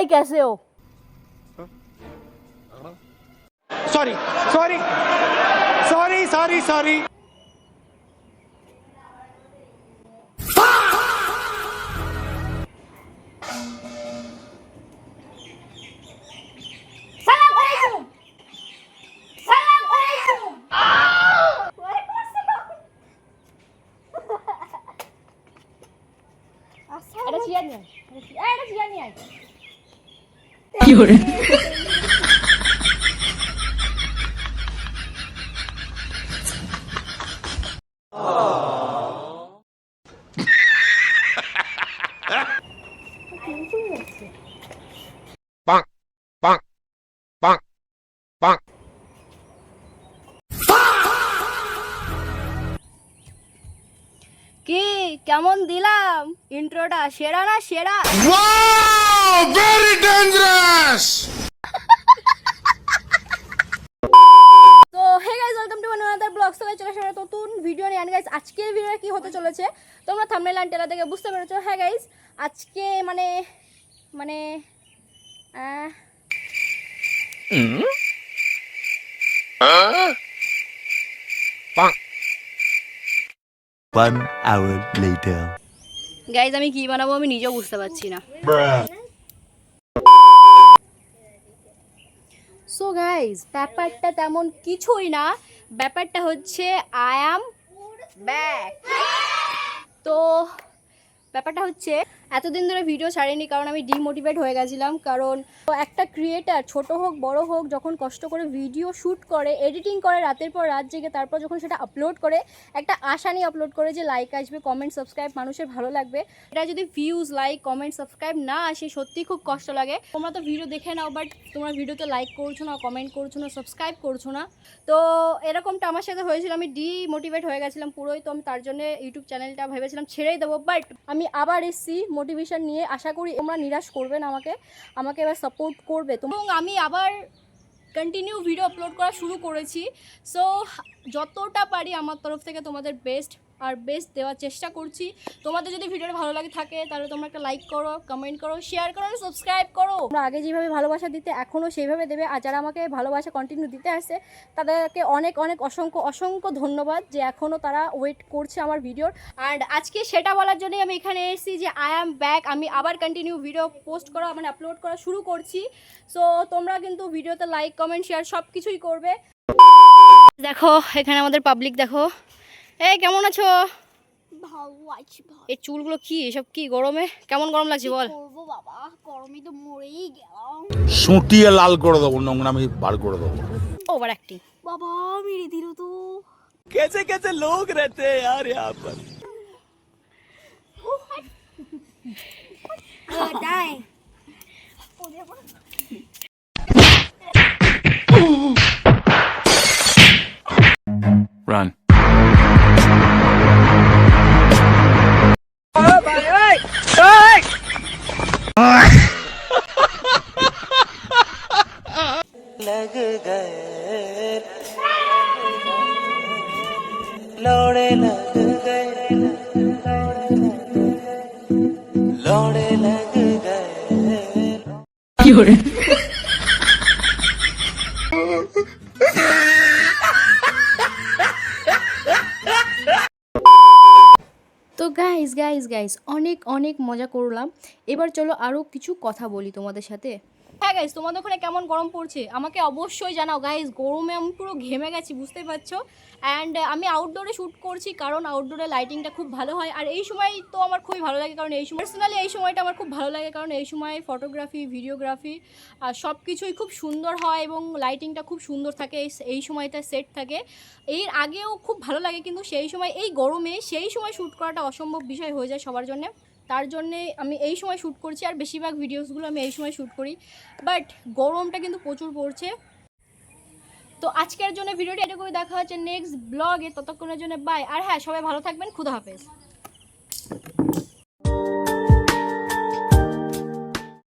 भाई कैसे हो? Sorry sorry sorry sorry sorry. এটা চেয়ার নিয়ে আয়, এটা চেয়ার নিয়ে আয়। কি করে Bonk, bonk, bonk, bonk. কি কেমন দিলাম ইন্ট্রোটা? সেরা না সেরা? Wow, very dangerous. তো hey guys, welcome to another blog. So guys, চলে আসলাম একটা নতুন ভিডিও নিয়ে। গাইস, আজকের ভিডিওটা কি হতে চলেছে তোমরা থাম্বনেল আর ট্রেলার দেখে বুঝতে পেরেছো। হ্যাঁ গাইস, আজকে মানে মানে Bonk. 1 hour later. গাইস, আমি কি বানাবো আমি নিজেও বুঝতে পারছি না। সো গাইস, ব্যাপারটা তেমন কিছুই না, ব্যাপারটা হচ্ছে আই অ্যাম ব্যাক। তো ব্যাপারটা হচ্ছে এতদিন ধরে ভিডিও ছাড়িনি কারণ আমি ডিমোটিভেট হয়ে গেছিলাম। কারণ একটা ক্রিয়েটার ছোট হোক বড় হোক যখন কষ্ট করে ভিডিও শ্যুট করে, এডিটিং করে রাতের পর রাত জেগে, তারপর যখন সেটা আপলোড করে একটা আশা নিয়ে আপলোড করে যে লাইক আসবে, কমেন্ট সাবস্ক্রাইব, মানুষের ভালো লাগবে, এটা যদি ভিউজ লাইক কমেন্ট সাবস্ক্রাইব না আসে সত্যিই খুব কষ্ট লাগে। তোমরা তো ভিডিও দেখে নাও, বাট তোমরা ভিডিওতে লাইক করছো না, কমেন্ট করছো না, সাবস্ক্রাইব করছো না। তো এরকমটা আমার সাথে হয়েছিল, আমি ডিমোটিভেট হয়ে গেছিলাম পুরোই। তো আমি তার জন্য ইউটিউব চ্যানেলটা ভেবেছিলাম ছেড়েই দেবো, বাট আমি আবার এসেছি মোটিভেশন নিয়ে। আশা করি তোমরা নিরাশ করবে না, আমাকে এবার সাপোর্ট করবে। এবং আমি আবার কন্টিনিউ ভিডিও আপলোড করা শুরু করেছি। সো যতটা পারি আমার তরফ থেকে তোমাদের বেস্ট দেওয়ার চেষ্টা করছি। তোমাদের যদি ভিডিওটা ভালো লাগে থাকে তাহলে তোমরা একটা লাইক করো, কমেন্ট করো, শেয়ার করো, সাবস্ক্রাইব করো। তোমরা আগে যেভাবে ভালোবাসা দিতে এখনও সেইভাবে দেবে। আর যারা আমাকে ভালোবাসা কন্টিনিউ দিতে আসছে তাদেরকে অনেক অনেক অসংখ্য ধন্যবাদ যে এখনও তারা ওয়েট করছে আমার ভিডিওর। আর আজকে সেটা বলার জন্যই আমি এখানে এসেছি যে আই অ্যাম ব্যাক। আমি আবার কন্টিনিউ ভিডিও পোস্ট করা মানে আপলোড করা শুরু করছি। সো তোমরা কিন্তু ভিডিওতে লাইক কমেন্ট শেয়ার সব কিছুই করবে। দেখো এখানে আমাদের পাবলিক দেখো। এই কেমন আছো? ভালো আছি ভাই। এই চুলগুলো কি এসব? কি গরমে কেমন গরম লাগছে বল? করবো বাবা, গরমে তো মরেই গেলাম। সুটিয়ে লাল করে দেবো, নোংরামি বার করে দেবো। Over acting. বাবা মেরে দিল তো। कैसे कैसे लोग रहते हैं यार यहाँ पर। তাই Run. लग गए लौड़े लग गए लौड़े लग गए। কি করে তো গাইস অনেক অনেক মজা করলাম। এবার চলো আরও কিছু কথা বলি তোমাদের সাথে। হ্যাঁ গাইস, তোমাদের ওখানে কেমন গরম পড়ছে আমাকে অবশ্যই জানাও। গাইস, গরমে আমি পুরো ঘেমে গেছি, বুঝতেই পারছো। অ্যান্ড আমি আউটডোরে শ্যুট করছি কারণ আউটডোরে লাইটিংটা খুব ভালো হয়। আর এই সময় তো আমার খুবই ভালো লাগে কারণ এই সময় পার্সোনালি এই সময়টা আমার খুব ভালো লাগে কারণ এই সময় ফটোগ্রাফি ভিডিওগ্রাফি আর সব কিছুই খুব সুন্দর হয় এবং লাইটিংটা খুব সুন্দর থাকে। এই সময়টা সেট থাকে। এর আগেও খুব ভালো লাগে, কিন্তু সেই সময় এই গরমে সেই সময় শ্যুট করাটা অসম্ভব বিষয় হয়ে যায় সবার জন্যে। তার জন্যে আমি এই সময় শ্যুট করছি আর বেশিরভাগ ভিডিওসগুলো আমি এই সময় শ্যুট করি। বাট গরমটা কিন্তু প্রচুর পড়ছে। তো আজকের জন্য ভিডিওটি এটুকুই, দেখা হচ্ছে নেক্সট ব্লগে। ততক্ষণের জন্য বাই। আর হ্যাঁ, সবাই ভালো থাকবেন। খুদা হাফেজ।